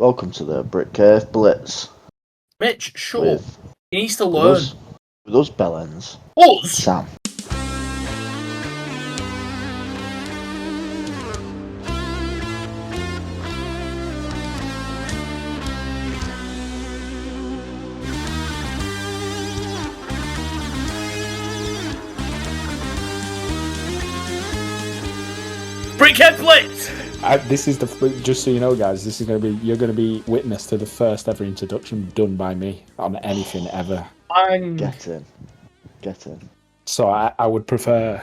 Welcome to the BritCaveBlitz. Mitch, shut up. He needs to learn. With us bellends. Us? Sam. BritCaveBlitz! This is just so you know, guys. This is you're gonna be witness to the first ever introduction done by me on anything ever. Get in. So I would prefer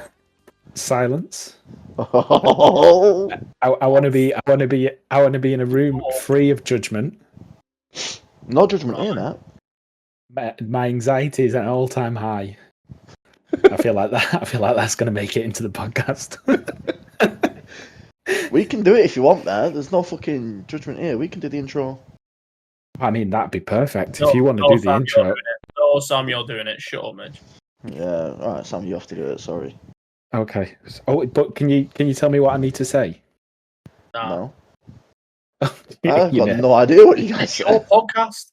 silence. Oh. I want to be in a room free of judgment. No judgment here, mate. My anxiety is at an all-time high. I feel like that's gonna make it into the podcast. We can do it if you want, there. There's no fucking judgment here. We can do the intro. I mean, that'd be perfect if you want to do the intro. No, Sam, you're doing it. Shut up, Mitch. Yeah, alright, Sam, you have to do it. Sorry. Okay. Oh, but can you tell me what I need to say? No. I've I've got no idea what you guys say. Your podcast.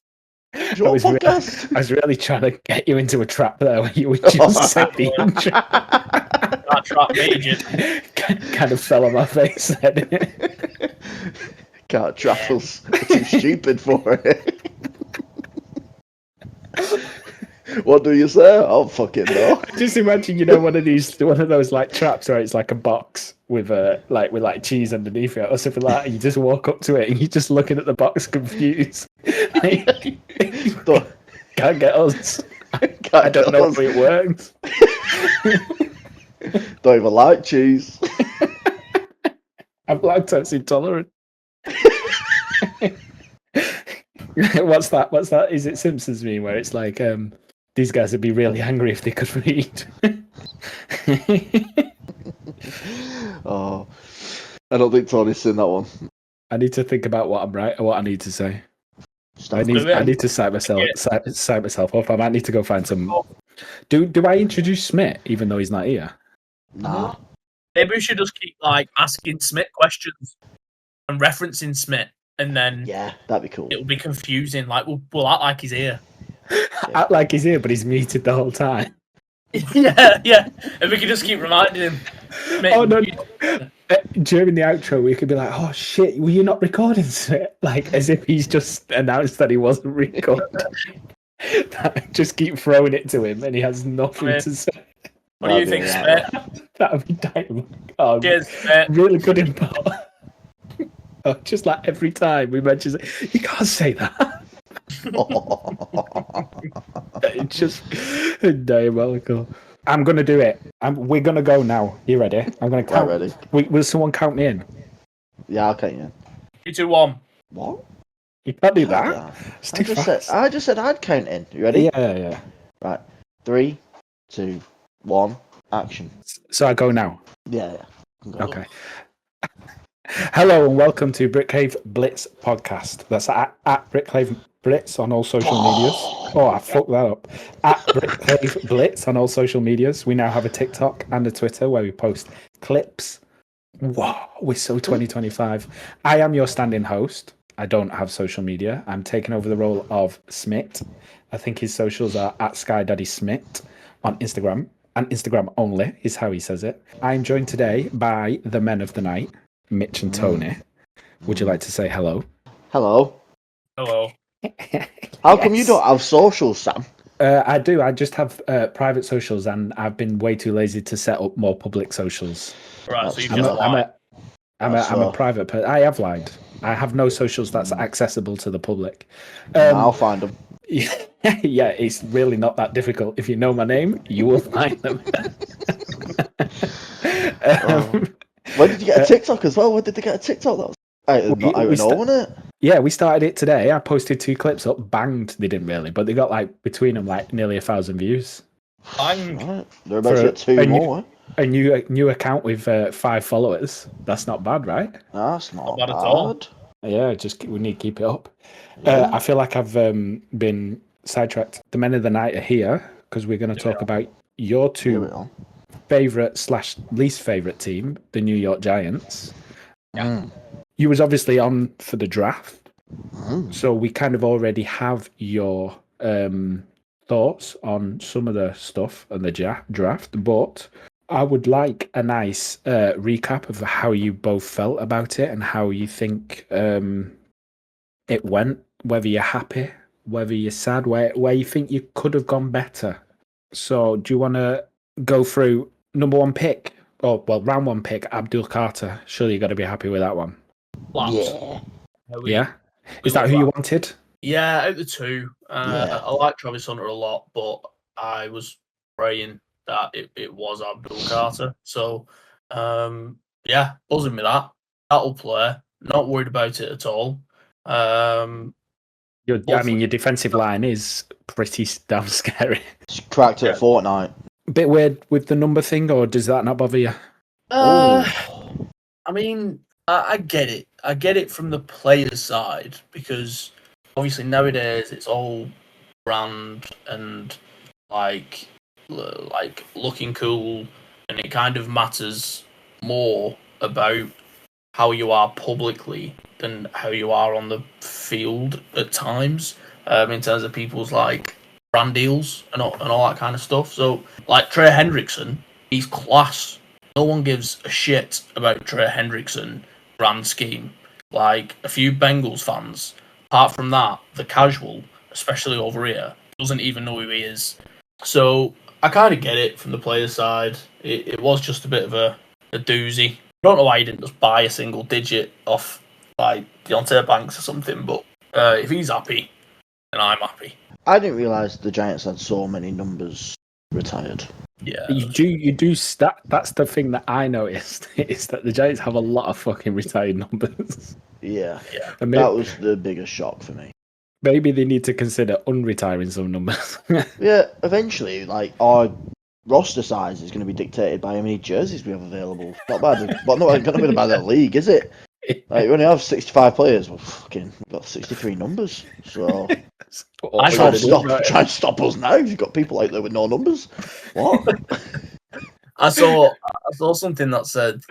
Your podcast. I was really trying to get you into a trap there where you would just say the intro. That trap agent. Kind of fell on my face then. Can't trap us. We're too stupid for it. What do you say? I don't fucking know. Just imagine, one of those like traps where it's like a box with cheese underneath it or something like that. And you just walk up to it and you're just looking at the box confused. Can't get us. I don't know if it works. Don't even like cheese. I'm lactose intolerant. What's that? Is it Simpsons meme where it's like, these guys would be really angry if they could read? Oh, I don't think Tony's seen that one. I need to think about what I need to say. I need to psych myself up. I might need to go find some. Do I introduce Smit even though he's not here? Nah. Maybe we should just keep asking Smit questions and referencing Smit, and then that'd be cool. It'll be confusing. We'll act like he's here. Act like he's here, but he's muted the whole time. yeah, and we can just keep reminding him. Oh no! During the outro, we could be like, "Oh shit, were you not recording?" Like as if he's just announced that he wasn't recording. Just keep throwing it to him, and he has nothing to say. What do you think, Smit? That would be dynamite. Oh, cheers, Smit. Really good info. Just like every time we mention it, you can't say that. It's just diabolical. I'm gonna do it. We're gonna go now. You ready? I'm gonna count. Ready. Will someone count me in? Yeah, I'll count you in. 3, 2, 1. What? You can't do that. I just said I'd count in. You ready? Yeah. Right. 3, 2, 1. Action. So I go now. Yeah. Okay. Hello and welcome to BritCaveBlitz podcast. That's at BritCaveBlitz on all social medias. Oh, I fucked that up. At BritCaveBlitz on all social medias. We now have a TikTok and a Twitter where we post clips. Wow, we're so 2025. I am your standing host. I don't have social media. I'm taking over the role of Smit. I think his socials are at SkyDaddySmit on Instagram. And Instagram only is how he says it. I'm joined today by the men of the night, Mitch and Toni. Would you like to say hello? Hello. Hello. How come you don't have socials, Sam? I do. I just have private socials, and I've been way too lazy to set up more public socials. Right, so you just lied. I'm a private person. I have lied. I have no socials that's accessible to the public. I'll find them. Yeah, it's really not that difficult. If you know my name, you will find them. When did you get a TikTok as well? When did they get a TikTok? That was wasn't it? Yeah, we started it today. I posted 2 clips up, banged. They didn't really, but they got between them nearly 1,000 views. Bang. Right. They're about to get 2 more. A new account with 5 followers. That's not bad, right? That's not bad at all. Yeah, we need to keep it up. Yeah. I feel like I've been sidetracked. The men of the night are here because we're going to talk about your 2 favourite/least favourite team, the New York Giants. Yeah. You was obviously on for the draft. So we kind of already have your thoughts on some of the stuff and the draft, but I would like a nice recap of how you both felt about it and how you think it went, whether you're happy, whether you're sad, where you think you could have gone better. So do you want to go through number one pick? Oh, well, round one pick, Abdul Carter. Surely you got to be happy with that one. Yeah. Yeah? Is that who you wanted? Yeah, out of the two. I like Travis Hunter a lot, but I was praying that it was Abdul Carter. So, yeah, buzzing with that. That'll play. Not worried about it at all. Your defensive line is pretty damn scary. She cracked it at Fortnite. A bit weird with the number thing, or does that not bother you? I mean, I get it. I get it from the player's side because obviously nowadays it's all brand and like looking cool, and it kind of matters more about how you are publicly than how you are on the field at times, in terms of people's like brand deals and all that kind of stuff. So like Trey Hendrickson, he's class. No one gives a shit about Trey Hendrickson brand scheme. Like a few Bengals fans, apart from that, the casual, especially over here, doesn't even know who he is. So I kind of get it from the player's side. It was just a bit of a doozy. I don't know why he didn't just buy a single digit off like Deontay Banks or something, but if he's happy, then I'm happy. I didn't realise the Giants had so many numbers retired. Yeah, you do. That's the thing that I noticed is that the Giants have a lot of fucking retired numbers. Yeah. And That was the biggest shock for me. Maybe they need to consider unretiring some numbers. Yeah, eventually, like our roster size is going to be dictated by how many jerseys we have available. Not bad, but not going to be by the league, is it? Like we only have 65 players. Well, fucking, we've got 63 numbers. So try and stop us now. You've got people out there with no numbers. What? I saw something that said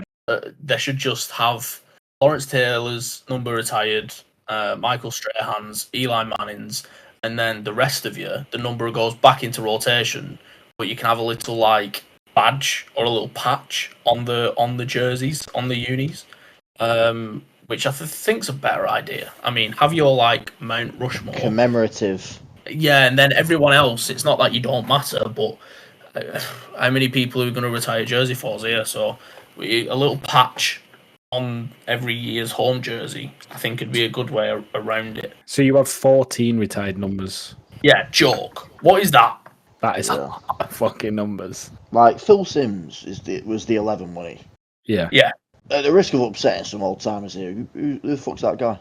they should just have Lawrence Taylor's number retired, Michael Strahan's, Eli Manning's, and then the rest of you, the number goes back into rotation, but you can have a little like badge or a little patch on the jerseys, on the unis, which I think's a better idea. I mean, have your like Mount Rushmore Commemorative. Yeah, and then everyone else, it's not that you don't matter, but how many people are going to retire jersey for us here? So a little patch on every year's home jersey, I think, would be a good way around it. So you have 14 retired numbers. Yeah, joke. What is that? That is a lot of fucking numbers. Like Phil Simms was the 11, wasn't he? Yeah. Yeah. At the risk of upsetting some old timers here, who the fuck's that guy?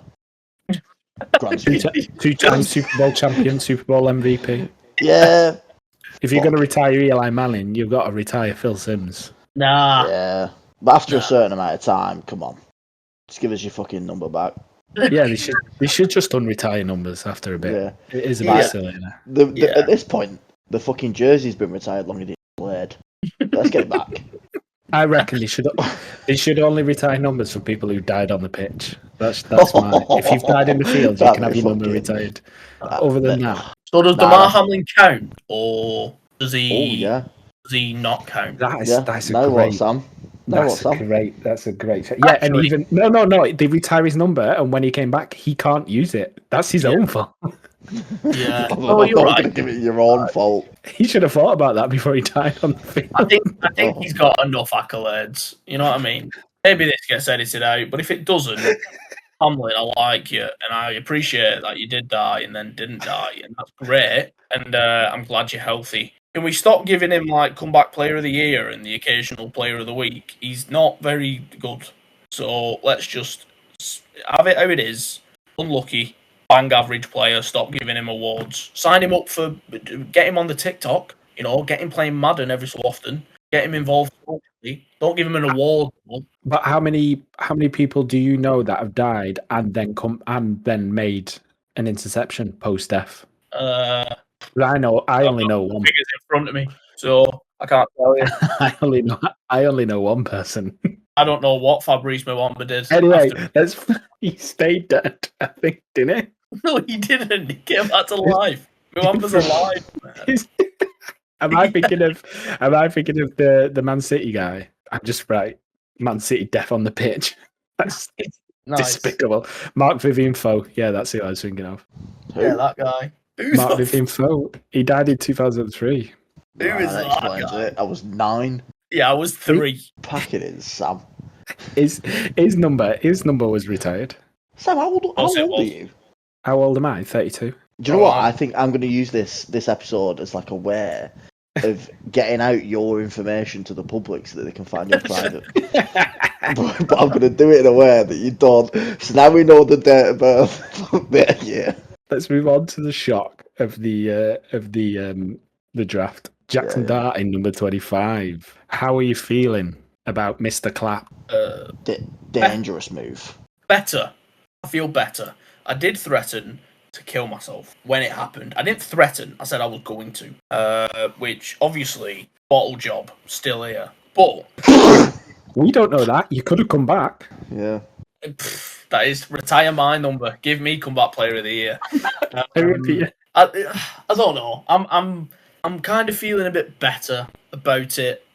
Two-time Super Bowl champion, Super Bowl MVP. Yeah. If you're going to retire Eli Manning, you've got to retire Phil Simms. Nah. Yeah. But after a certain amount of time, come on. Just give us your fucking number back. Yeah, they should just unretire numbers after a bit. Yeah. It is a bit silly. At this point, the fucking jersey's been retired longer than it's played. Let's get it back. I reckon they should only retire numbers for people who died on the pitch. That's my. If you've died in the field, you can have your number retired. Other than that, so does Damar Hamlin count, or does he? Oh yeah. Does he not count? That's a no, great. What, Sam? No, that's what, a Sam? great. That's a great. Yeah, and even no. They retire his number, and when he came back, he can't use it. That's his own fault. Yeah. Oh, you're right. Gonna give it your own fault. He should have thought about that before he died on the field. I think he's got enough accolades. You know what I mean? Maybe this gets edited out, but if it doesn't, Hamlin, I like you, and I appreciate that you did die and then didn't die, and that's great. And I'm glad you're healthy. Can we stop giving him like comeback player of the year and the occasional player of the week? He's not very good. So let's just have it how it is. Unlucky. Bang average player, stop giving him awards. Sign him up get him on the TikTok, get him playing Madden every so often. Get him involved. Don't give him an award. But how many people do you know that have died and then made an interception post death? I only know one. Figures in front of me, so I can't tell you. I only know one person. I don't know what Fabrice Muamba did. Anyway, he stayed dead, I think, didn't he? No, he didn't. He came back to life. Muamba's alive, man. Am I thinking of the Man City guy? I'm just right. Man City death on the pitch. That's Nice. despicable. Mark Vivian Foe. Yeah, that's who I was thinking of. Yeah, that guy. Mark Vivian Foe. He died in 2003. Who is that guy? It. I was 9. Yeah, I was 3. Pack it in, Sam. His number was retired. Sam, how old are you? How old am I? 32. Do you know what? I think I'm going to use this episode as like a way of getting out your information to the public so that they can find you in private. but I'm going to do it in a way that you don't. So now we know the date of birth. Yeah. Let's move on to the shock of the draft. Jackson Dart in number 25. How are you feeling about Mr. Clapp? Dangerous move. Better. I feel better. I did threaten to kill myself when it happened. I didn't threaten. I said I was going to. Which, obviously, bottle job, still here. But... we don't know that. You could have come back. Yeah. That is, retire my number. Give me comeback player of the year. I don't know. I'm kind of feeling a bit better about it.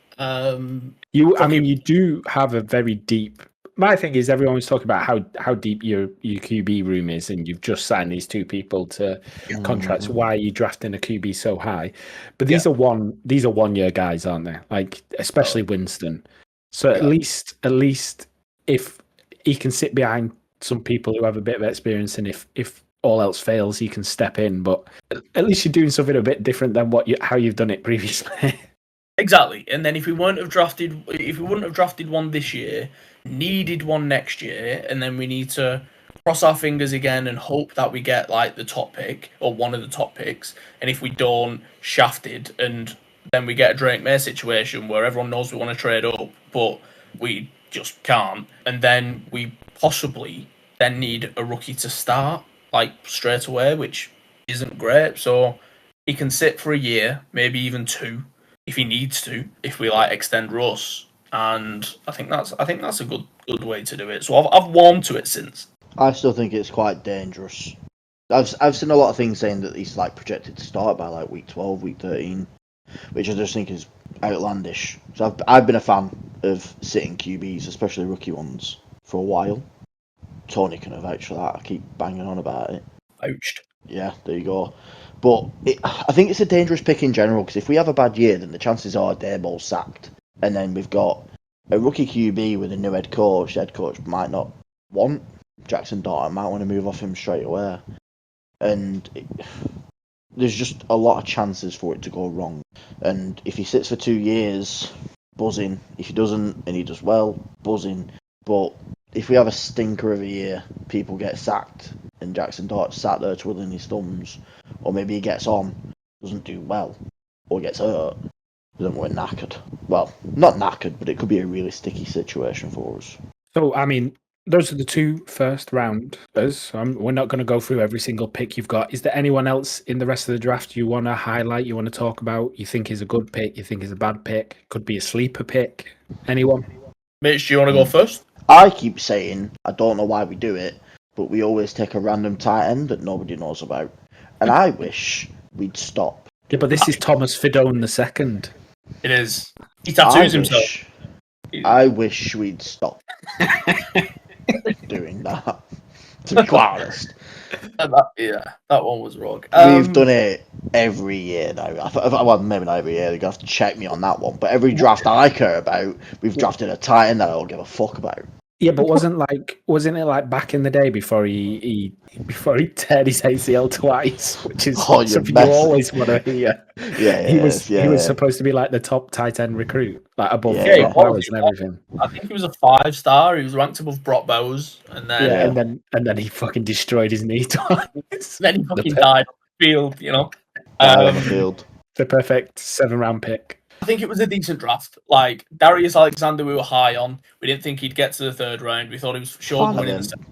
You do have a very deep. My thing is, everyone's talking about how deep your QB room is, and you've just signed these 2 people to contracts. Why are you drafting a QB so high? But these are 1 year guys, aren't they? Like especially Winston. So at least if he can sit behind some people who have a bit of experience, and if all else fails, he can step in. But at least you're doing something a bit different than how you've done it previously. Exactly. And then if we wouldn't have drafted one this year, needed one next year, and then we need to cross our fingers again and hope that we get like the top pick or one of the top picks. And if we don't, shafted, and then we get a Drake May situation where everyone knows we want to trade up, but we just can't. And then we possibly then need a rookie to start like straight away, which isn't great. So he can sit for a year, maybe even 2, if he needs to, if we like extend Russ. And I think that's a good way to do it. So I've warmed to it since. I still think it's quite dangerous. I've seen a lot of things saying that he's like projected to start by like week 12, week 13, which I just think is outlandish. So I've been a fan of sitting QBs, especially rookie ones, for a while. Tony can vouch for that. I keep banging on about it. Ouched. Yeah, there you go. But I think it's a dangerous pick in general, because if we have a bad year, then the chances are Dayball's sacked. And then we've got a rookie QB with a new head coach. The head coach might not want Jackson Dart, might want to move off him straight away. And there's just a lot of chances for it to go wrong. And if he sits for 2 years, buzzing. If he doesn't and he does well, buzzing. But if we have a stinker of a year, people get sacked, and Jackson Dart's sat there twiddling his thumbs, or maybe he gets on, doesn't do well, or gets hurt, then we're knackered. Well, not knackered, but it could be a really sticky situation for us. So, I mean, those are the 2 first rounders. We're not going to go through every single pick you've got. Is there anyone else in the rest of the draft you want to highlight, you want to talk about, you think is a good pick, you think is a bad pick, could be a sleeper pick? Anyone? Mitch, do you want to go first? I keep saying, I don't know why we do it, but we always take a random tight end that nobody knows about. And I wish we'd stop. Yeah, but this is Thomas Fidone II. It is. He tattoos himself. I wish we'd stop doing that, to be quite honest. That one was wrong. We've done it every year now. Well, maybe not every year. You're going to have to check me on that one. But every draft I care about, we've drafted a tight end that I don't give a fuck about. Yeah, but wasn't it like back in the day before he teared his ACL twice, which is something you always want to hear. Yeah, he was supposed to be like the top tight end recruit, like above Brock Bowers and everything. I think he was a 5-star. He was ranked above Brock Bowers, and then he fucking destroyed his knee twice. Then he fucking died on the field, you know. On the field. The perfect 7-round pick. I think it was a decent draft. Like, Darius Alexander, we were high on. We didn't think he'd get to the 3rd round. We thought he was sure to win in the 2nd.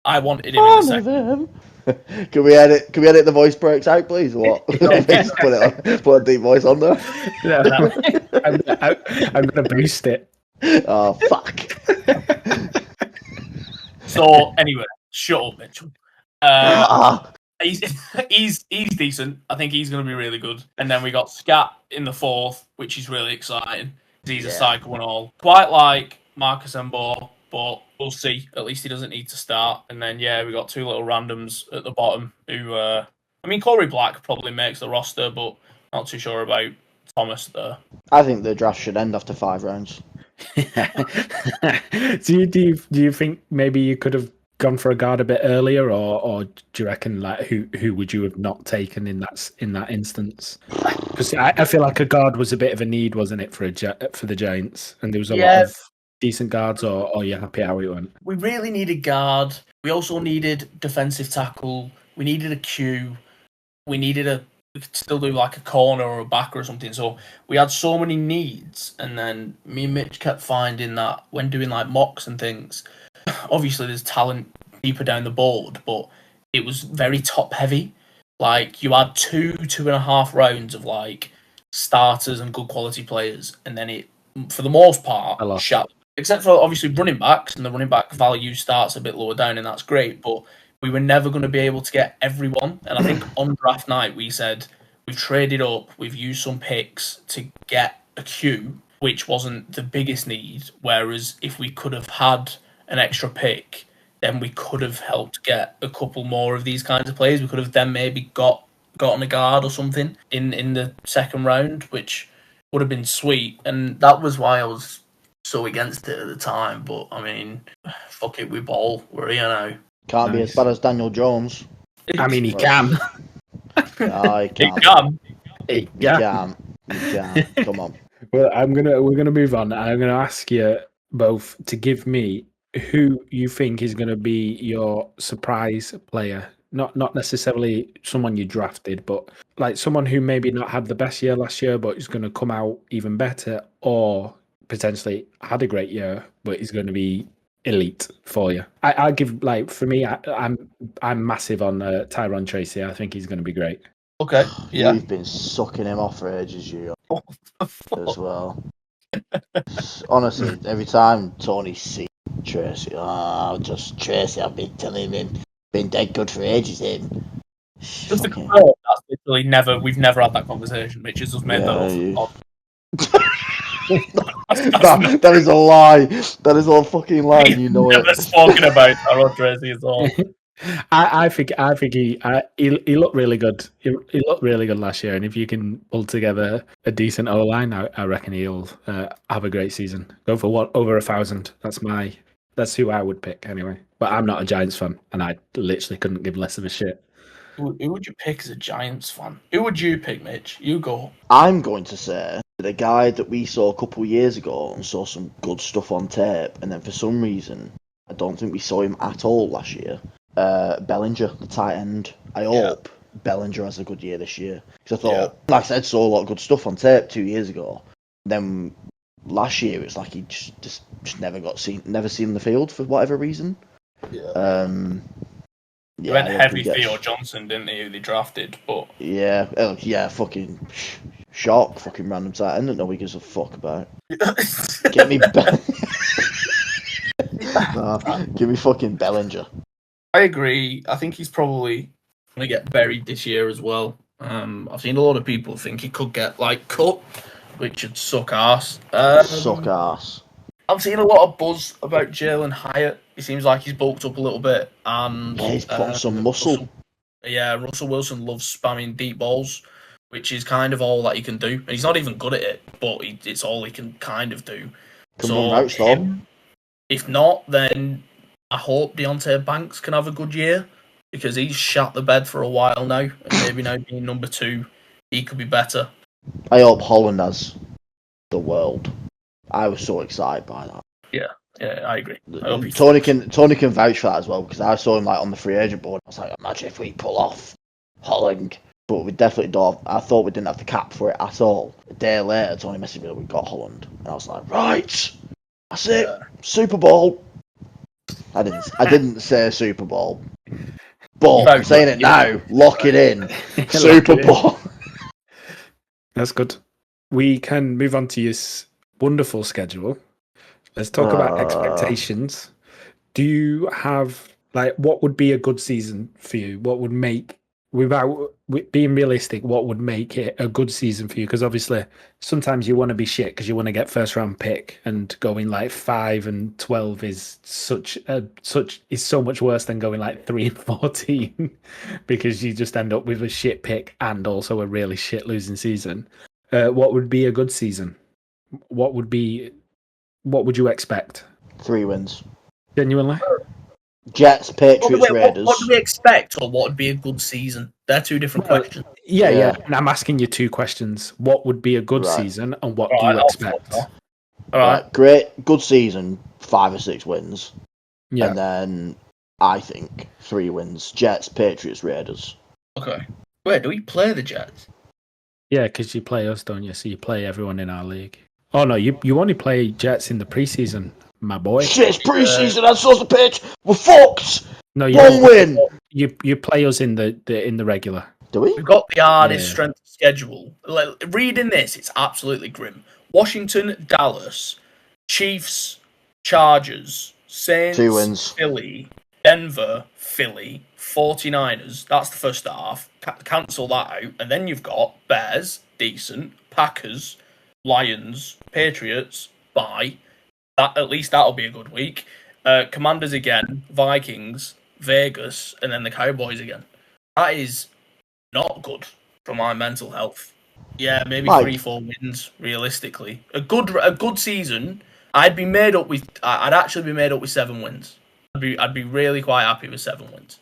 I wanted him in the 2nd. Can we edit the voice breaks out, please? Or what? put a deep voice on there. No. I'm gonna boost it. Oh fuck. So anyway, shut up, Mitchell. he's decent. I think he's going to be really good. And then we got Scat in the 4th, which is really exciting. He's a psycho and all. Quite like Marcus Embor, but we'll see. At least he doesn't need to start. And then, we got 2 little randoms at the bottom who... Corey Black probably makes the roster, but not too sure about Thomas there. I think the draft should end after 5 rounds. Do you think maybe you could have gone for a guard a bit earlier, or do you reckon who would you have not taken in that instance? Because I feel like a guard was a bit of a need, wasn't it, for the Giants, and there was a lot of decent guards, or are you happy how it went? We really needed guard. We also needed defensive tackle. We needed a Q. We could still do like a corner or a backer or something. So we had so many needs, and then me and Mitch kept finding that when doing like mocks and things, obviously there's talent deeper down the board, but it was very top heavy. Like you had 2.5 rounds of like starters and good quality players, and then it, for the most part, shut. Except for obviously running backs, and the running back value starts a bit lower down, and that's great, but we were never going to be able to get everyone. And I think on draft night, we said we've traded up, we've used some picks to get a Q, which wasn't the biggest need. Whereas if we could have had an extra pick, then we could have helped get a couple more of these kinds of players. We could have then maybe gotten a guard or something in the 2nd round, which would have been sweet. And that was why I was so against it at the time. But, fuck it, we ball. We're here now. Can't be as bad as Daniel Jones. He can. No, he can't. He can. Come on. Well, we're gonna move on. I'm gonna ask you both to give me who you think is gonna be your surprise player. Not necessarily someone you drafted, but like someone who maybe not had the best year last year, but is gonna come out even better, or potentially had a great year, but is going to be elite for you. I give for me, I'm massive on Tyron Tracy. I think he's going to be great. Okay, yeah. We've been sucking him off for ages, you as well. Honestly, every time Tony sees Tracy, just Tracy, I've been telling him, been dead good for ages. Just to confirm, that's literally we've never had that conversation. Mitch has just made that up. That is a lie. That is a fucking lie. You know never it. Spoken about Tyron Tracy at all. I think he looked really good. He looked really good last year, and if you can pull together a decent O line, I reckon he'll have a great season. Go for over 1,000. That's who I would pick anyway. But I'm not a Giants fan, and I literally couldn't give less of a shit. Who would you pick as a Giants fan? Who would you pick, Mitch? You go. I'm going to say the guy that we saw a couple of years ago and saw some good stuff on tape, and then for some reason, I don't think we saw him at all last year. Bellinger, the tight end. I hope Bellinger has a good year this year. Because I thought, like I said, saw a lot of good stuff on tape 2 years ago. Then last year, it's like he just never seen the field for whatever reason. Yeah. He went heavy Theo Johnson, didn't he? Who they drafted, but fucking shock, fucking random tight end. Don't know he gives a fuck about. Get me give me fucking Bellinger. I agree. I think he's probably going to get buried this year as well. I've seen a lot of people think he could get cut, which would suck ass. Suck ass. I've seen a lot of buzz about Jalen Hyatt. He seems like he's bulked up a little bit, and he's put some muscle. Russell Wilson loves spamming deep balls, which is kind of all that he can do. And he's not even good at it, but it's all he can kind of do. If not, then I hope Deontay Banks can have a good year, because he's shut the bed for a while now, and maybe now being number 2, he could be better. I hope Holland has the world. I was so excited by that. Yeah, I agree. Tony can vouch for that as well, because I saw him on the free agent board. I was like, imagine if we pull off Holland. But we definitely don't. I thought we didn't have the cap for it at all. A day later, Tony messaged me that we got Holland, and I was like, right, that's it, Super Bowl. I didn't say Super Bowl, but I'm saying it now. Lock it in, Super Bowl. That's good. We can move on to your wonderful schedule. Let's talk about expectations. Do you have what would be a good season for you? What would make without being realistic, what would make it a good season for you? Because obviously, sometimes you want to be shit because you want to get first round pick, and going like 5 and 12 is so much worse than going like 3 and 14 because you just end up with a shit pick and also a really shit losing season. What would be a good season? What would you expect? 3 wins. Genuinely? Jets, Patriots, Raiders. What do we expect, or what would be a good season? They're two different questions. Yeah. And I'm asking you 2 questions. What would be a good season, and what do you expect? All right. Great, good season, 5 or 6 wins. Yeah. And then I think 3 wins. Jets, Patriots, Raiders. Okay. Wait, do we play the Jets? Yeah, because you play us, don't you? So you play everyone in our league. Oh no, you only play Jets in the preseason, my boy. Shit, it's preseason. That's us the pitch. We're fucked. No, One win. You play us in the regular. Do we? We've got the hardest strength schedule. Like, reading this, it's absolutely grim. Washington, Dallas, Chiefs, Chargers, Saints, 2 wins. Philly, Denver, Philly, 49ers. That's the first half. Cancel that out. And then you've got Bears, decent, Packers, Lions, Patriots, bye. At least that'll be a good week. Commanders again, Vikings, Vegas, and then the Cowboys again. That is not good for my mental health. Yeah, maybe 3-4 wins realistically. A good season. I'd actually be made up with 7 wins. I'd be really quite happy with 7 wins.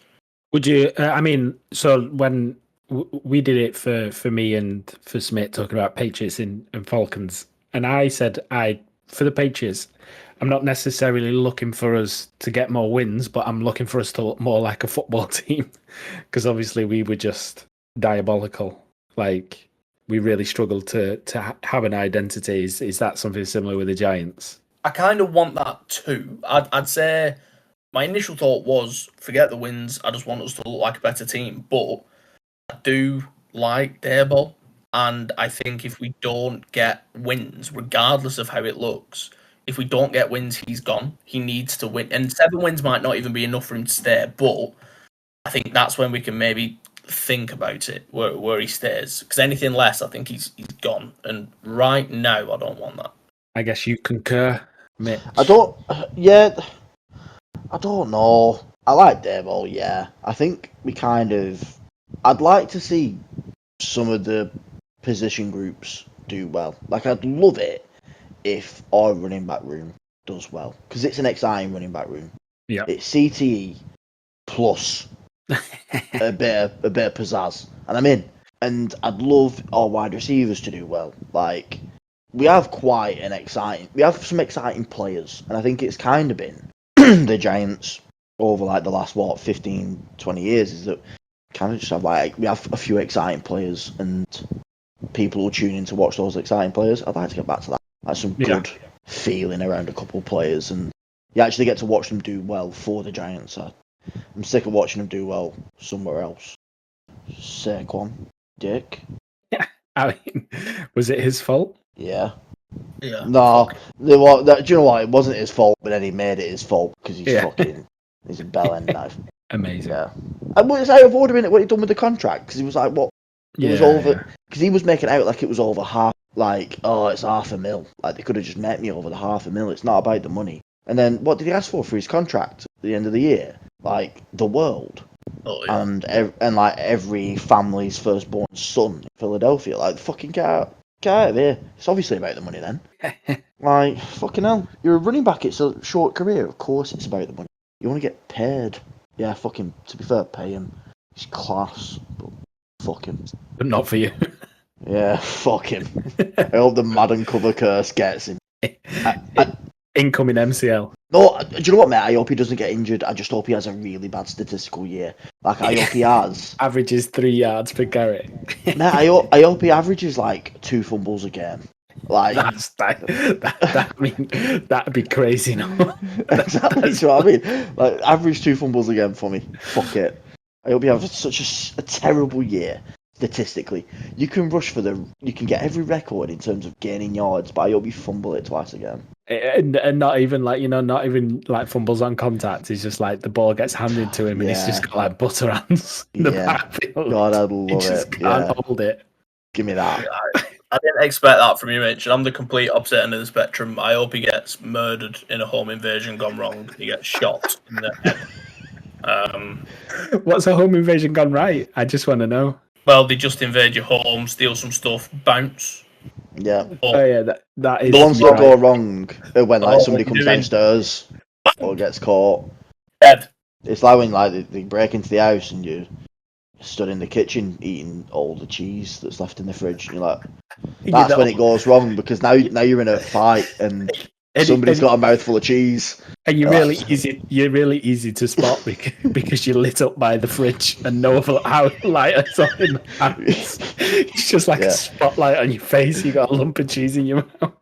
Would you? I mean, so when we did it for me and for Smit talking about Patriots and Falcons, and I said for the Patriots, I'm not necessarily looking for us to get more wins, but I'm looking for us to look more like a football team because obviously we were just diabolical. Like, we really struggled to have an identity. Is that something similar with the Giants? I kind of want that too. I'd say my initial thought was forget the wins. I just want us to look like a better team. But I do like Daboll, and I think if we don't get wins, regardless of how it looks, if we don't get wins, he's gone. He needs to win, and 7 wins might not even be enough for him to stay. But I think that's when we can maybe think about it where he stays. Because anything less, I think he's gone. And right now, I don't want that. I guess you concur, Mitch. I don't know. I like Daboll, yeah. I think I'd like to see some of the position groups do well. Like, I'd love it if our running back room does well. Because it's an exciting running back room. Yeah. It's CTE plus a bit of pizzazz. And I'm in. And I'd love our wide receivers to do well. Like, we have some exciting players. And I think it's kind of been the Giants over like the last 15, 20 years is that kind of just have we have a few exciting players and people will tune in to watch those exciting players. I'd like to get back to that. Like some good feeling around a couple of players and you actually get to watch them do well for the Giants. I'm sick of watching them do well somewhere else. Saquon, dick. I mean, was it his fault? Yeah. Yeah. No, do you know what? It wasn't his fault, but then he made it his fault because he's he's a bell end knife. Amazing. Yeah. And it's out of order in it what he done with the contract because he was like, what? It was over because he was making it out like it was over half. Like, oh, it's $500,000. Like they could have just met me over the $500,000. It's not about the money. And then what did he ask for his contract at the end of the year? Like the world. Oh, yeah. And like every family's firstborn son in Philadelphia. Like fucking get out of here. It's obviously about the money then. Like fucking hell. You're a running back. It's a short career. Of course it's about the money. You want to get paid. Yeah, fucking. To be fair, pay him. He's class, but fuck him. But not for you. Yeah, fuck him. I hope the Madden cover curse gets him. Incoming MCL. No, do you know what, mate? I hope he doesn't get injured. I just hope he has a really bad statistical year. Like, I hope he has. Averages 3 yards per carry. Mate, I hope he averages, like, 2 fumbles a game. Like, I mean, that'd be crazy, no? Exactly, that's what I mean. Like, average 2 fumbles a game for me. Fuck it. I hope he has such a terrible year. Statistically, you can get every record in terms of gaining yards, but I hope you fumble it twice again. And not even like not even like fumbles on contact. It's just like the ball gets handed to him, and he's just got like butter hands in the backfield. God, I'd love he just it. Can't hold it. Give me that. I didn't expect that from you, Mitch. I'm the complete opposite end of the spectrum. I hope he gets murdered in a home invasion gone wrong. He gets shot in the head. What's a home invasion gone right? I just want to know. Well, they just invade your home, steal some stuff, bounce. Yeah. Oh yeah, that is the ones that go wrong are when like somebody comes downstairs or gets caught. Dead. It's like when like they break into the house and you stood in the kitchen eating all the cheese that's left in the fridge. And you're like, that's when it goes wrong because now you're in a fight and somebody's got a mouthful of cheese. And you're really easy to spot because you're lit up by the fridge and no other light is on in the house. It's just like a spotlight on your face. You got a lump of cheese in your mouth.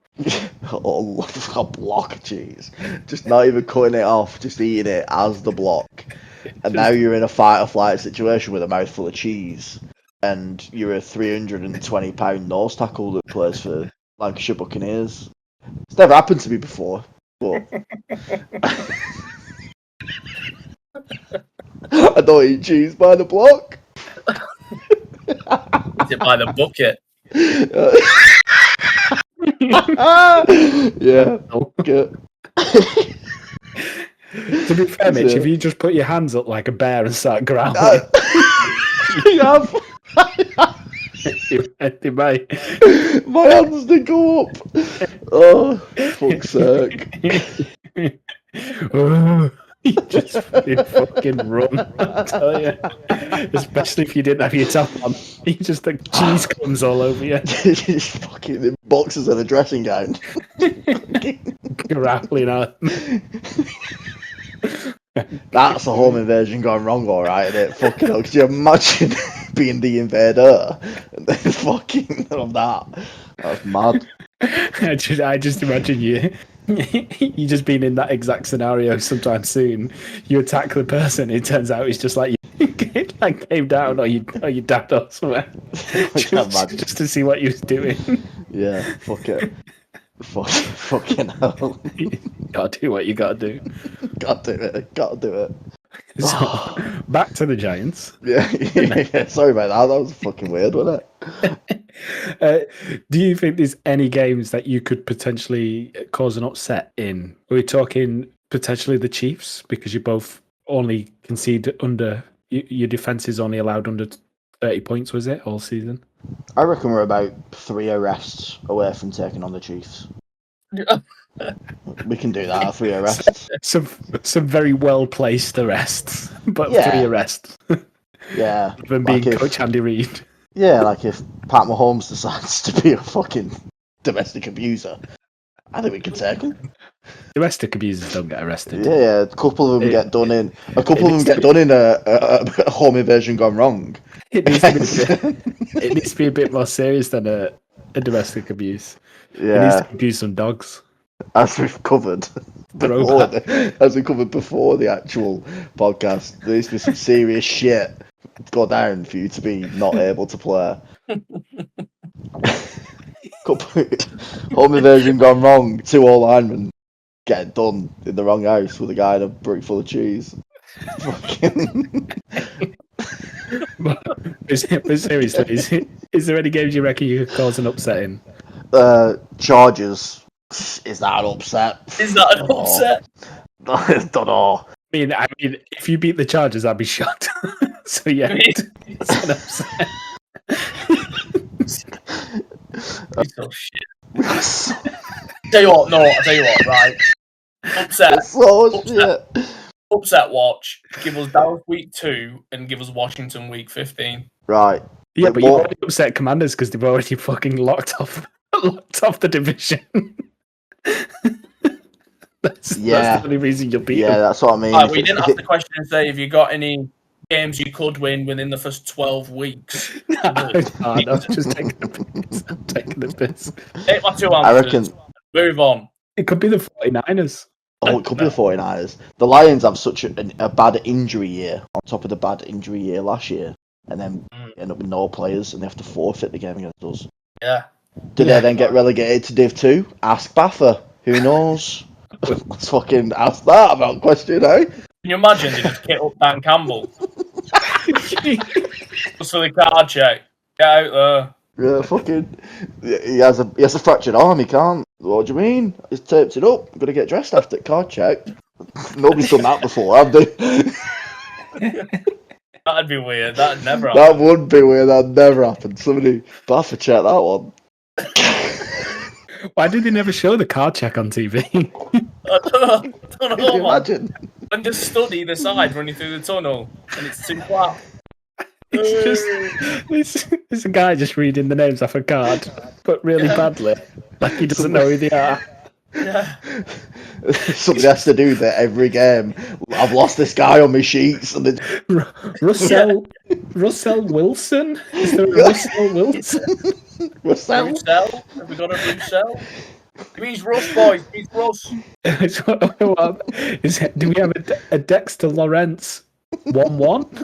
A block of cheese. Just not even cutting it off, just eating it as the block. And now you're in a fight or flight situation with a mouthful of cheese, and you're a £320 nose tackle that plays for Lancashire Buccaneers. It's never happened to me before, but I don't eat cheese by the block. Is it by the bucket? Yeah. Good. To be fair, Mitch, if you just put your hands up like a bear and start growling, you have. My hands did go up. Oh, fuck's sake. You just fucking run, I tell you. Especially if you didn't have your top on. You just the cheese comes all over you. Just fucking in boxes and a dressing gown. Grappling on. That's a home invasion gone wrong, alright, isn't it? Fucking hell, could you imagine being the invader and then fucking of that? That's mad. I just imagine you just being in that exact scenario sometime soon. You attack the person, it turns out it's just like you like came down or you dad or somewhere. Just to see what you was doing. Yeah, fuck it. Fucking hell. Gotta do what you gotta do. Gotta do it. So, back to the Giants. Yeah, sorry about that. That was fucking weird, wasn't it? Do you think there's any games that you could potentially cause an upset in? Are we talking potentially the Chiefs? Because you both only concede under... Your defence is only allowed under 30 points, was it, all season? I reckon we're about 3 arrests away from taking on the Chiefs. We can do that, 3 arrests. Some very well-placed arrests, but 3 arrests. Yeah. Than being Coach Andy Reid. Yeah, like if Pat Mahomes decides to be a fucking domestic abuser, I think we can take him. Domestic abusers don't get arrested. Yeah, a couple of them get done in. A couple of them get done in a home invasion gone wrong. It needs to be a bit more serious than a domestic abuse. Yeah. It needs to abuse some dogs. As we've covered before the actual podcast, there needs to be some serious shit go down for you to be not able to play. Home invasion gone wrong. 2 all linemen get done in the wrong house with a guy in a brick full of cheese. But seriously, is there any games you reckon you could cause an upset in? Chargers. Is that an upset? Is that an upset? I don't know. I mean, if you beat the Chargers, I'd be shocked. So yeah, it's an upset. Oh shit. Tell you what, right? Upset watch. Give us Dallas week 2 and give us Washington week 15. Right. Yeah, but you've already upset Commanders because they've already fucking locked off the division. That's the only reason you'll beat them. Yeah, that's what I mean. Right, we didn't ask the question and say if you got any games you could win within the first 12 weeks. No, just taking the piss. Take my 2 answers. I reckon. Move on. It could be the 49ers. Oh, it could be the 49ers. The Lions have such a bad injury year on top of the bad injury year last year, and then end up with no players and they have to forfeit the game against us. Yeah. Do they then get relegated to Div 2? Ask Baffer. Who knows? Let's fucking ask that about question, eh? Can you imagine they just hit up Dan Campbell? Just for the card check. Get out there. Yeah, fucking. He has a fractured arm. He can't. What do you mean? He's taped it up. Got to get dressed after card check. Nobody's done that before, have they? That'd be weird. That'd never happen. That would be weird. That never happened. Somebody, but I have to check that one. Why did they never show the card check on TV? I don't know. Can you imagine? And just stood either side running through the tunnel, and it's too flat. It's a guy just reading the names off a card, but really badly, like he doesn't know who they are. Yeah. Somebody has to do that every game. I've lost this guy on my sheets. And Russell Wilson? Is there a Russell Wilson? Russell? Have we got a Russell? He's Russ, boys. He's Russ. Do we have a Dexter Lawrence? 1-1?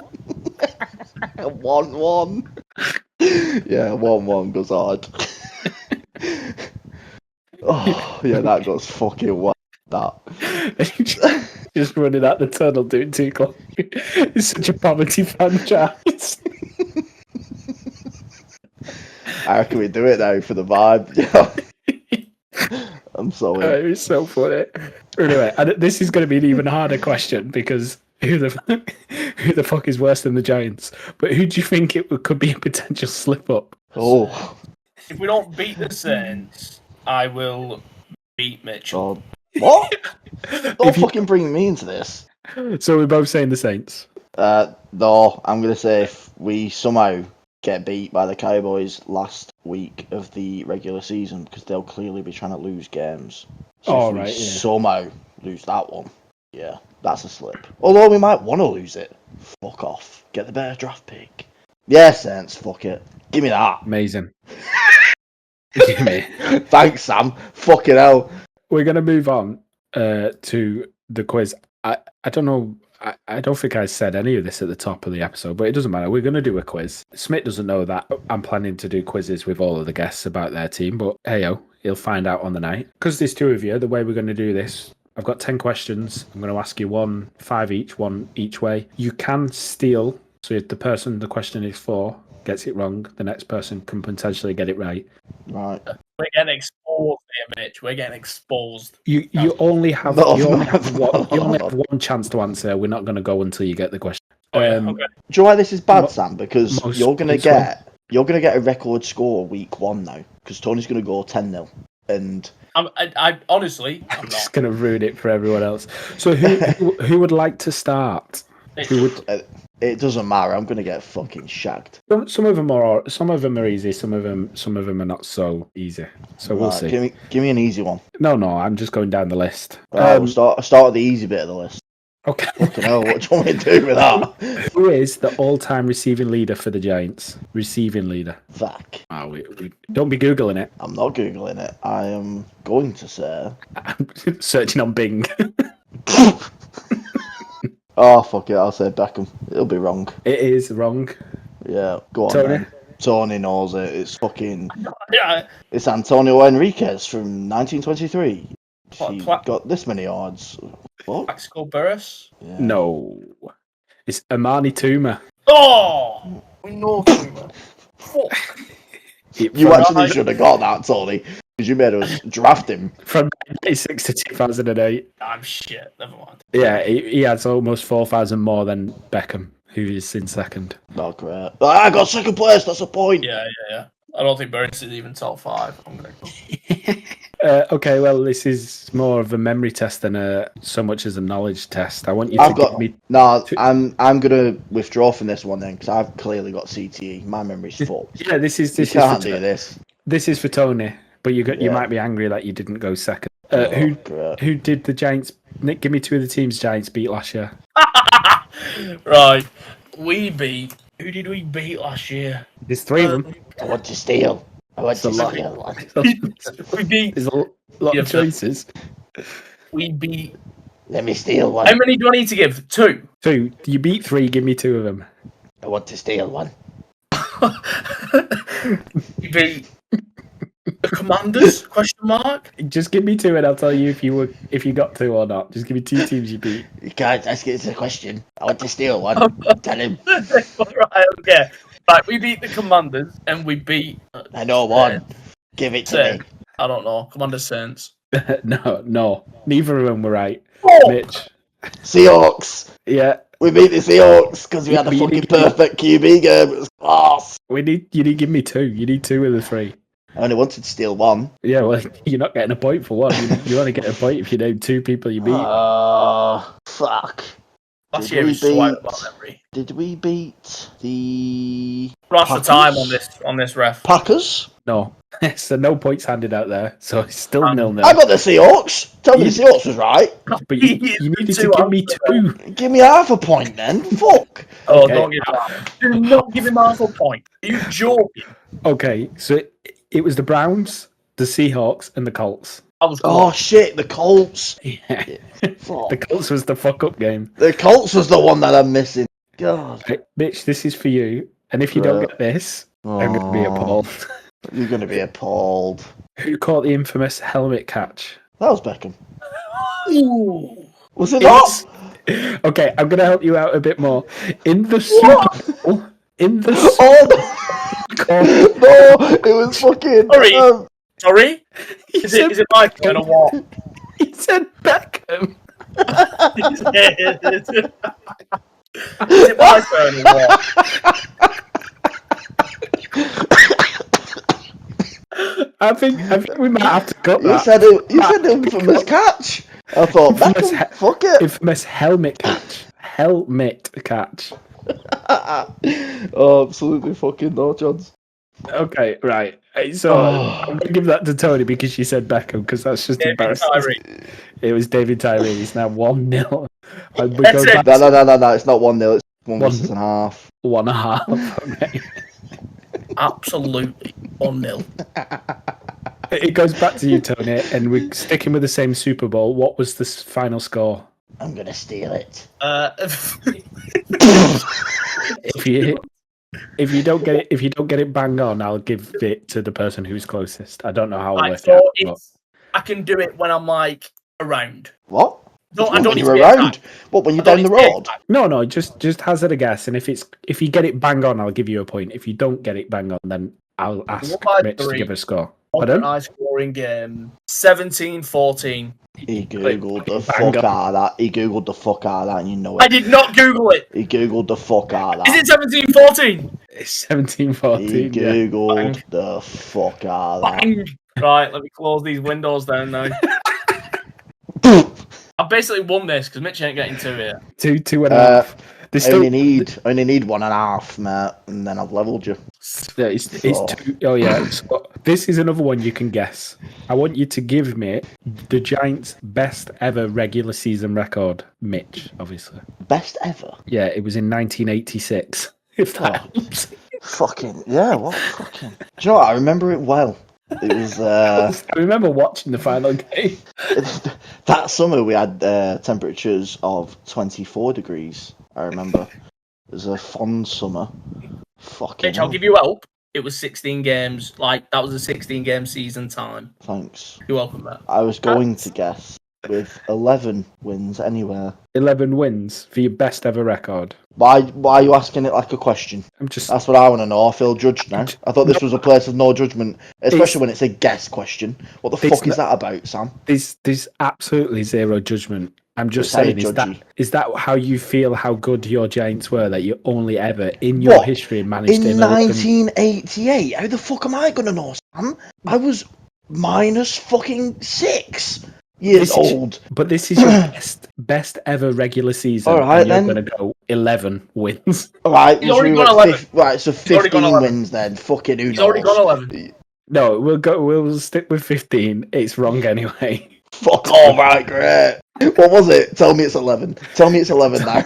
1-1. Yeah, 1-1 goes hard. Oh, yeah, that goes fucking wild. That. Just running out the tunnel doing 2 o'clock. It's such a poverty franchise. I reckon we do it now for the vibe. I'm sorry. It's so funny. Anyway, and this is going to be an even harder question because who the fuck is worse than the Giants? But who do you think could be a potential slip up? Oh. If we don't beat the Saints, I will beat Mitch. God. What? Don't fucking bring me into this. So we're both saying the Saints. No, I'm going to say if we somehow get beat by the Cowboys last week of the regular season, because they'll clearly be trying to lose games. So if we somehow lose that one, yeah, that's a slip. Although we might want to lose it. Fuck off. Get the better draft pick. Yeah, Saints, fuck it. Give me that. Amazing. Give me. Thanks, Sam. Fucking hell. We're going to move on to the quiz. I don't know. I don't think I said any of this at the top of the episode, but it doesn't matter. We're going to do a quiz. Smit doesn't know that I'm planning to do quizzes with all of the guests about their team, but hey-o, he'll find out on the night. Because there's 2 of you, the way we're going to do this, I've got 10 questions. I'm going to ask you 5 each, 1 each way. You can steal, so if the person the question is for gets it wrong, the next person can potentially get it right. Right. We're getting exposed here, Mitch. We're getting exposed. You only have one chance to answer. We're not going to go until you get the question. Okay. Do you know why this is bad, Sam? Because you're gonna get a record score week 1 now. Because Tony's gonna go 10-0, and I honestly, I'm just not going to ruin it for everyone else. So who would like to start? Who would? It doesn't matter. I'm gonna get fucking shagged. Some of them are easy. Some of them are not so easy. So we'll see. Give me an easy one. No, I'm just going down the list. We'll start at the easy bit of the list. Okay. Fucking hell, what do you want me to do with that? Who is the all-time receiving leader for the Giants? Receiving leader. Fuck. Oh, we don't be googling it. I'm not googling it. I am going to say. I'm searching on Bing. Oh, fuck it, I'll say Beckham. It'll be wrong. It is wrong. Yeah, go on, Tony? man. Tony knows it. It's fucking... Yeah. It's Antonio Enriquez from 1923. He's What? got this many yards. What? Mexico Burris. Yeah. No. It's Amani Toomer. Oh, we know Toomer. Fuck. You actually should have got that, Tony. Because you made us draft him. From 1996 to 2008. I'm shit. Never mind. Yeah, he has almost 4,000 more than Beckham, who is in second. Oh, great. I got second place, that's a point. Yeah. I don't think Burris is even top 5. I'm gonna go. Okay, well, this is more of a memory test than so much as a knowledge test. I want you to give me... No, I'm going to withdraw from this one then, because I've clearly got CTE. My memory's full. Yeah, this is you can't do this. This is for Tony, but you might be angry that you didn't go second. Who did the Giants... Nick, give me 2 of the teams Giants beat last year. Right. Who did we beat last year? There's 3 of them. I want to steal. There's a lot of choices. We beat... Let me steal one. How many do I need to give? 2? 2. You beat 3, give me 2 of them. I want to steal one. We beat... The Commanders? Question mark. Just give me 2 and I'll tell you if you got 2 or not. Just give me 2 teams you beat. You can't ask it as a question. I want to steal one. Tell him. Right, okay. Right, we beat the Commanders and we beat. I know one. Give it to me. I don't know. Commander Saints. No. Neither of them were right. Oh! Mitch. Seahawks. Yeah. We beat the Seahawks because we had a fucking perfect QB game. It was class. You need to give me 2. You need 2 of the 3. I only wanted to steal one. Yeah, well, you're not getting a point for one. You only get a point if you name 2 people you beat. Fuck. Last year was so out of my memory. Did we beat the Rush for Packers? time on this ref. Packers? No. So no points handed out there. So it's still 0-0. I got the Seahawks. Tell me the Seahawks was right. But you needed to give me 2. Give me half a point then. Fuck. Oh, Okay. don't give him that. Do not give him half a point. Are you joking? Okay, so it was the Browns, the Seahawks, and the Colts. I was Oh shit, the Colts. Yeah. Fuck. The Colts was the fuck up game. The Colts was the one that I'm missing. God. Right, Mitch, this is for you. And if you don't get this, I'm going to be appalled. You're going to be appalled. Who caught the infamous helmet catch? That was Beckham. Ooh. Was it not? Okay, I'm going to help you out a bit more. In the Super Bowl, Oh no, it was fucking. Sorry? Is it my turn or what? He said Beckham. Is it my turn or what? I think we might have to cut You that. said infamous catch. I thought Beckham. Fuck it. Infamous helmet catch. Helmet catch. Oh, absolutely fucking no chance. Okay, right. So I'm going to give that to Tony because she said Beckham because that's just David embarrassing. Tyree. It was David Tyree. He's now 1-0. And we That's go it. back No, it's not 1-0, it's 1.5. 1.5. Okay. Absolutely 1-0. It goes back to you, Tony, and we're sticking with the same Super Bowl. What was the final score? I'm gonna steal it. If you don't get it bang on, I'll give it to the person who's closest. I don't know how I'll Right, work so it out. I can do it when I'm like around. What? I don't need you're to be around. attacked. What, when you're I don't down the need to be road? attacked. No, just hazard a guess, and if you get it bang on, I'll give you a point. If you don't get it bang on, then I'll ask Mitch to give a score. Pardon? High scoring game. 17-14. He googled the Bang fuck on. out of that. He googled the fuck out of that, and you know it. I did not Google it. He googled the fuck out of that. Is it 17-14? It's He 17-14. Yeah. googled the fuck out of that. Bang. Right, let me close these windows down now. I've basically won this because Mitch ain't getting to it. 2.5. There's I still only need 1.5, mate, and then I've leveled you. it's 2. Oh yeah. So this is another one you can guess. I want you to give me the Giants' best ever regular season record. Mitch, obviously. Best ever. Yeah, it was in 1986. If that helps. Fucking yeah. What fucking? Do you know what? I remember it well. It was I remember watching the final game. that summer we had temperatures of 24 degrees. I remember. It was a fond summer. Fucking Mitch, I'll give you help. It was 16 games. Like, that was a 16-game season time. Thanks. You're welcome, mate. I was going to guess with 11 wins anywhere. 11 wins for your best ever record. Why are you asking it like a question? I'm just That's what I want to know. I feel judged now. I thought this was a place of no judgment, especially when it's a guess question. What the fuck is that about, Sam? there's absolutely zero judgment. I'm just It's saying, judgy. is that how you feel how good your Giants were, that you only ever in your history managed In to 1988? How the fuck am I gonna know, Sam? I was minus fucking 6 years old. But this is your best ever regular season. All right, and you're then. going to go 11 wins. All right, He's already got 11. Right, so He's already got 15 11. wins then. Fucking who knows? He's already got 11. No, we'll stick with 15. It's wrong anyway. Fuck all right, great. What was it? Tell me it's 11. Tell me it's 11 now.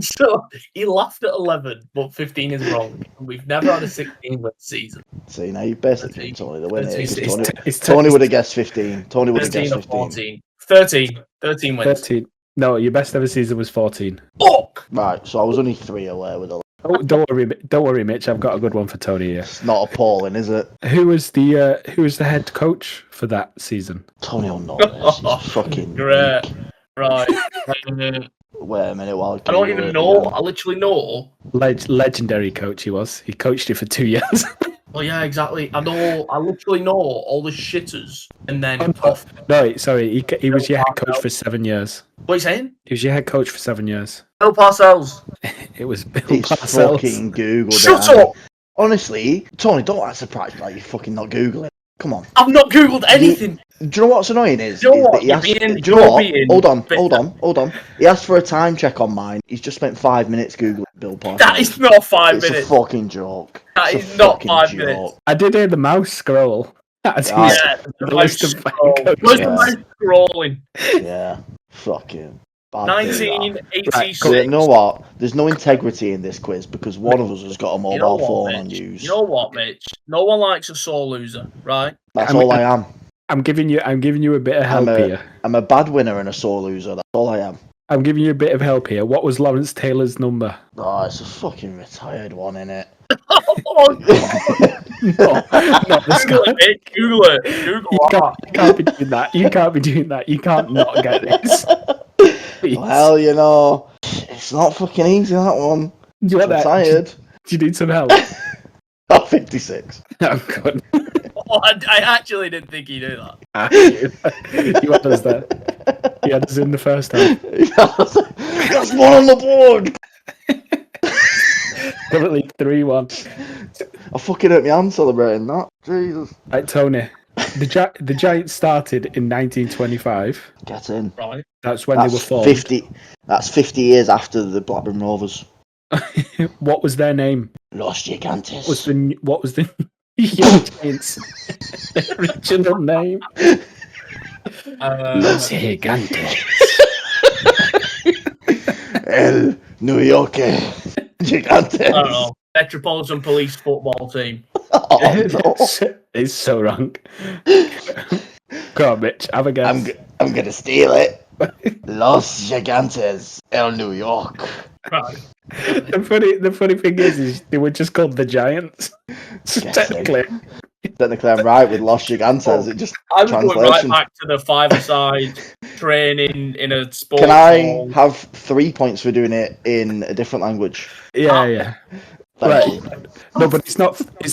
So, he laughed at 11, but 15 is wrong. We've never had a 16-win season. See, now you've basically given Tony the winner. It's Tony would have guessed 15. Tony would have 13 guessed or 15. 14. 13 wins. 13. No, your best ever season was 14. Fuck! Right, so I was only 3 away with 11. Oh, don't worry, Mitch. I've got a good one for Tony here. It's not appalling, is it? Who was the head coach for that season? Tony will know this. He's fucking Great. weak. Right. Wait a minute while I don't even know. I literally know. Legendary coach he was. He coached it for 2 years. Well, yeah, exactly. I know. I literally know all the shitters, and then No, sorry. He was your head coach for 7 years. What are you saying? He was your head coach for 7 years. Bill Parcells. It was Bill He's Parcells. fucking Googled Shut it. up! Honestly, Tony, don't act surprised like you fucking not Googling. Come on. I've not googled anything. Do you know what's annoying is? You know what? That he asked, You're being- do you know you're what? being Hold on. He asked for a time check on mine. He's just spent 5 minutes Googling Bill Parcells. That is not 5 It's minutes. a fucking joke. That It's a is not fucking 5 joke. minutes. I did hear the mouse scroll. That's Right. Yeah, the the list mouse of scroll. coaches. Where's the mouse scrolling? Yeah. Fucking. Bad day, that. 1986. So, you know what? There's no integrity in this quiz because one of us has got a mobile You know what, phone on Mitch? use. You know what, Mitch? No one likes a sore loser, right? That's I mean, all I am. I'm giving you a bit of help here. I'm a bad winner and a sore loser. That's all I am. I'm giving you a bit of help here. What was Lawrence Taylor's number? Oh, it's a fucking retired one, innit? Oh, No, not this Google guy. it, Mitch. Google it. Google You can't be doing that. You can't be doing that. You can't not get this. Please. Well, you know, it's not fucking easy, that one. Do you want that? Retired. Do you need some help? Oh, 56. I'm good. Oh, I actually didn't think he knew that. You had us there. You had us in the first half. That's one on the board. Currently 3-1. I fucking hurt my hand celebrating that. Jesus. Right, Tony. The Giants started in 1925. Get in. Right. That's when That's they were formed. 50. That's 50 years after the Blackburn Rovers. What was their name? Los Gigantes. What was the Giants' original name? Los Gigantes. El New York Gigantes. I don't know. Metropolitan Police football team. Oh, no. It's so wrong. Go on, Mitch. Have a guess. I'm gonna steal it. Los Gigantes, El New York. Right. The funny thing is they were just called the Giants. So Guess technically, I'm right with Los Gigantes. It just I'm going right translation. back to the five-a-side training in a sport. Can I have 3 points for doing it in a different language? yeah. Thank Right. you. No, but it's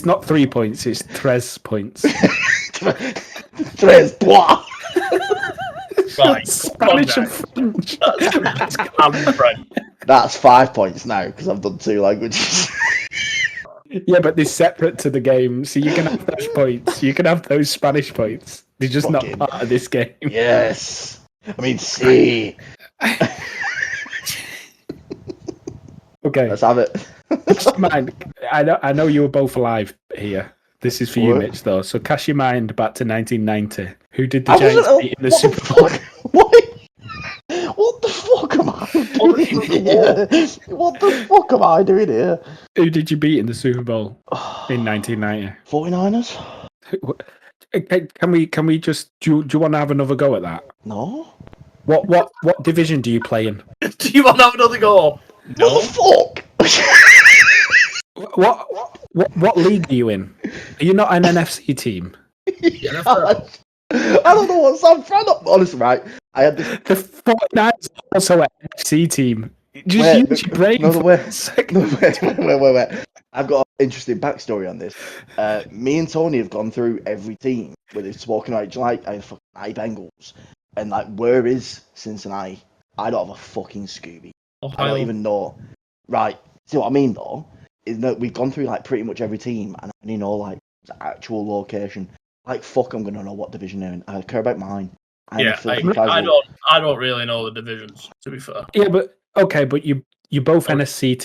not 3 points. It's 3 points. Tres pois. Right. Spanish and Okay. French. I'm French. That's 5 points now because I've done 2 languages. Yeah, but they're separate to the game, so you can have those points. You can have those Spanish points. They're just Fucking- not part of this game. Yes. I mean, see. Okay. Let's have it. Cast your mind. I know you were both alive here. This is for you, What? Mitch, though. So cast your mind back to 1990. Who did the I Giants wasn't- beat in the what Super Bowl? fuck? What the fuck am I doing here? What the fuck am I doing here? Who did you beat in the Super Bowl in 1990? 49ers? Can we just do you want to have another go at that? No. What division do you play in? Do you want to have another go? What the fuck? What league are you in? Are you not an NFC team? I don't know what San Fran. Honestly, right? I had this. The 49ers are also an NFC team. Just Wait, use your brain. no, for wait. a second. No, wait. I've got an interesting backstory on this. Me and Tony have gone through every team where they've spoken about, do you like fucking Bengals, and like where is Cincinnati? I don't have a fucking Scooby. I don't even know. Right. See what I mean though? Is that we've gone through like pretty much every team, and I only know like the actual location. Like fuck, I'm gonna know what division they're in. I care about mine. I don't really know the divisions, to be fair. Yeah, but okay, but you both NFC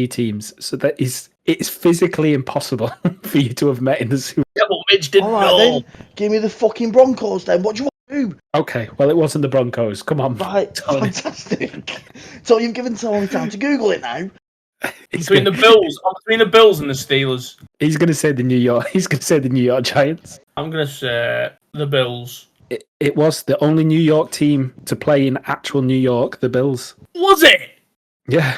teams, so that it's physically impossible for you to have met in the Super. Yeah, but Mitch didn't All right, know. then. Give me the fucking Broncos then. What do you want to do? Okay, well it wasn't the Broncos. Come on, Right, Tony. fantastic. So you've given Tony time to Google it now. Between the Bills, and the Steelers. He's gonna say the New York. He's gonna say the New York Giants. I'm gonna say the Bills. It was the only New York team to play in actual New York, the Bills. Was it? Yeah.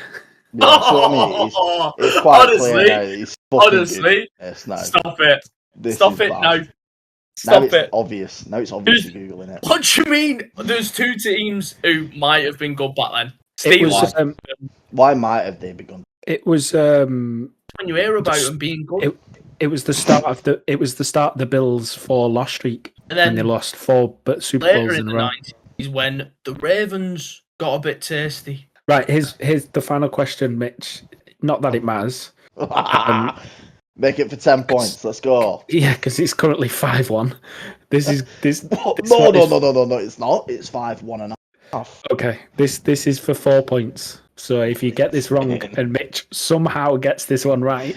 Yeah, so I mean, it's quite Honestly, clear now that he's fucking honestly, good. Yes, no. stop it. This Stop is it bad. now. Now Stop it's it. obvious. Now it's obvious you're Googling it. What do you mean? There's two teams who might have been good back then. It was, Steelers. Why might have they begun? it was When you hear about them being good. it was the start of the Bills' 4-loss streak, And then when they lost 4 Super later Bowls in in the a row. 90s when the Ravens got a bit tasty. Right, here's the final question, Mitch. Not that it matters. Make it for 10 points. Let's go. Yeah, because it's currently 5-1. This is this. No, it's not. It's 5-1.5. Okay, this is for 4 points. So if you get this wrong and Mitch somehow gets this one right,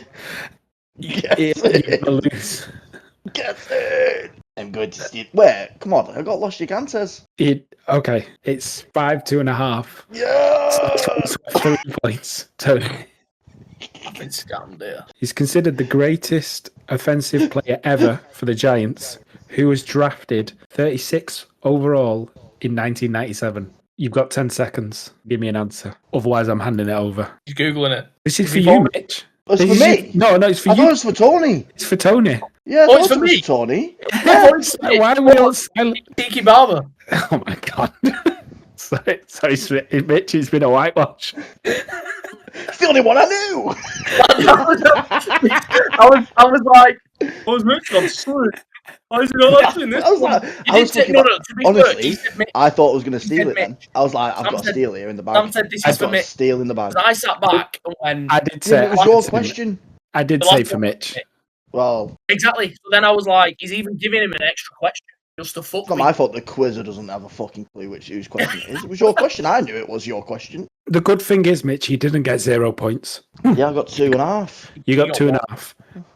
you're gonna lose. Get it. I'm going to steal. Wait, come on. I got Los Gigantes. Okay, it's 5-2.5. Yeah. So this one's worth 3 points. Tony. I've been scammed here. He's considered the greatest offensive player ever for the Giants, who was drafted 36 overall in 1997. You've got 10 seconds. Give me an answer. Otherwise, I'm handing it over. He's Googling it. This is for you, Mitch. It's This for is me. No, it's for I thought it you. was for Tony. It's for Tony. Yeah, I Oh, it's thought for it was me. Tony. Why are we all silent? Tiki Barber. Oh my god. Sorry, Mitch, it's been a whitewash. It's the only one I knew. I was like, what was Mitch on? Why is he not answering this? I was like, I was thinking, honestly, I thought I was going to steal it then. I was like, I've got a steal here in the bag. Sam said this is for Mitch. Steal in the bag. So I sat back and went. I did say It was your question. I did say for Mitch. Well, exactly. So then I was like, he's even giving him an extra question just to fuck it's not me. my fault the quizzer doesn't have a fucking clue whose question it is. It was your question. I knew it was your question. The good thing is, Mitch, you didn't get 0 points. Yeah, I got 2.5. You got 2.5.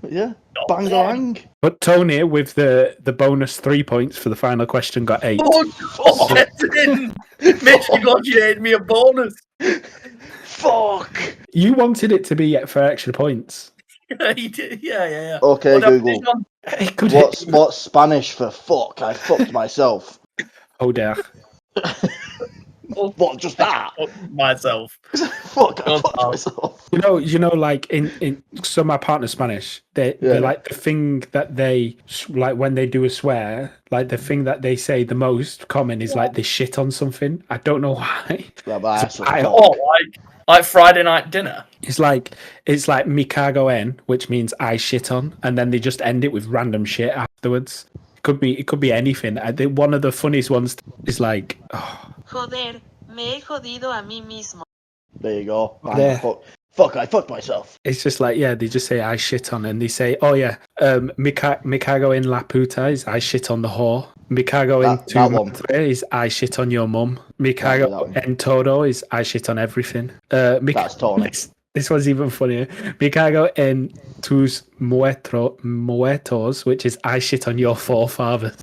Yeah, bang. But Tony, with the bonus 3 points for the final question, got 8. Oh, get in. Mitch negotiated me a bonus. Fuck. You wanted it to be for extra points. He did. Yeah. Okay, What Google. It could What's Spanish for fuck? I fucked myself. Oh dear. What? Just that? Myself. Fuck! I fucked myself. You know, like in so my partner's Spanish, they like the thing that they like when they do a swear, like the thing that they say the most common is like they shit on something. I don't know why. Like Friday night dinner. It's like me cago en, which means I shit on, and then they just end it with random shit afterwards. It could be anything. I think one of the funniest ones is like, Joder, me he jodido a mí mismo. There you go. There. Fuck, I fucked myself. It's just like, yeah, they just say I shit on, and they say, oh yeah, me cago en la puta is I shit on the whore. Me cago en tu madre is I shit on your mum. Me cago en todo is I shit on everything. That's Tony. This one's even funnier. Me cago en tus muertos, which is I shit on your forefathers.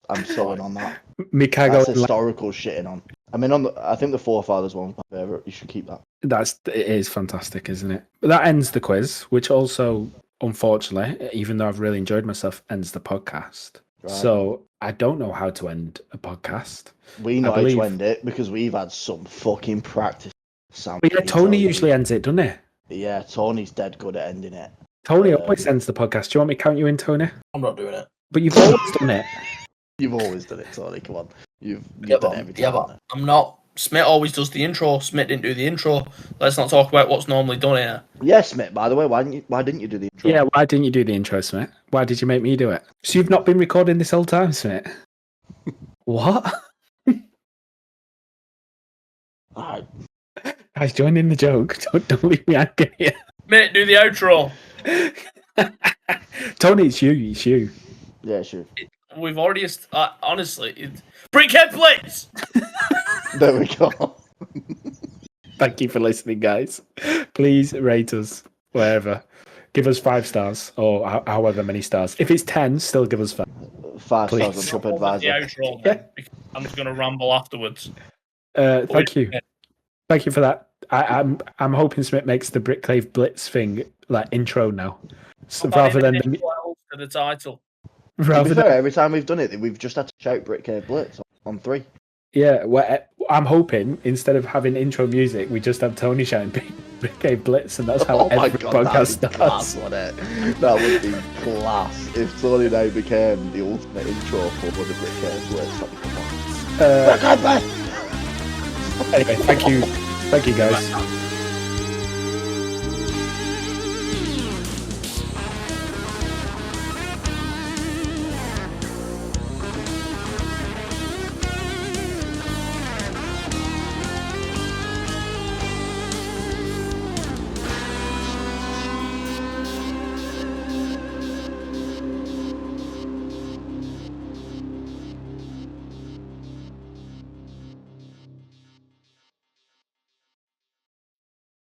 I'm sewing on that. Me cago That's historical shitting on. I mean, I think the forefathers one's my favourite. You should keep that. It is fantastic, isn't it? But that ends the quiz, which also, unfortunately, even though I've really enjoyed myself, ends the podcast. Right. So I don't know how to end a podcast. We know how to end it because we've had some fucking practice. But yeah, Tony usually ends it, doesn't he? Yeah, Tony's dead good at ending it. Tony always ends the podcast. Do you want me to count you in, Tony? I'm not doing it. But you've always done it. You've always done it, Tony. Come on. You've done it every time. Yeah, but I'm not. Smit always does the intro. Smit didn't do the intro. Let's not talk about what's normally done here. Yeah, Smit, by the way, why didn't you do the intro? Yeah, why didn't you do the intro, Smit? Why did you make me do it? So you've not been recording this whole time, Smit? What? Alright. Guys, join in the joke. Don't leave me hanging here. Smit, do the outro. Tony, it's you. Yeah, sure. We've already... honestly, BritCaveBlitz! There we go. Thank you for listening, guys. Please rate us wherever. Give us 5 stars or however many stars. If it's 10, still give us 5. 5 stars on TripAdvisor. The outro, man, because I'm just going to ramble afterwards. Thank you. Thank you for that. I'm hoping Smith makes the BritCaveBlitz thing like intro now, so rather than the title. Rather than every time we've done it, we've just had to shout BritCaveBlitz on 3. Yeah, well, I'm hoping instead of having intro music, we just have Tony shouting BritCaveBlitz, and that's how Oh my every god, podcast that'd be class, starts. wouldn't it? That would be class if Tony and I became the ultimate intro for the BritCaveBlitz. That'd be class. Anyway, thank you guys.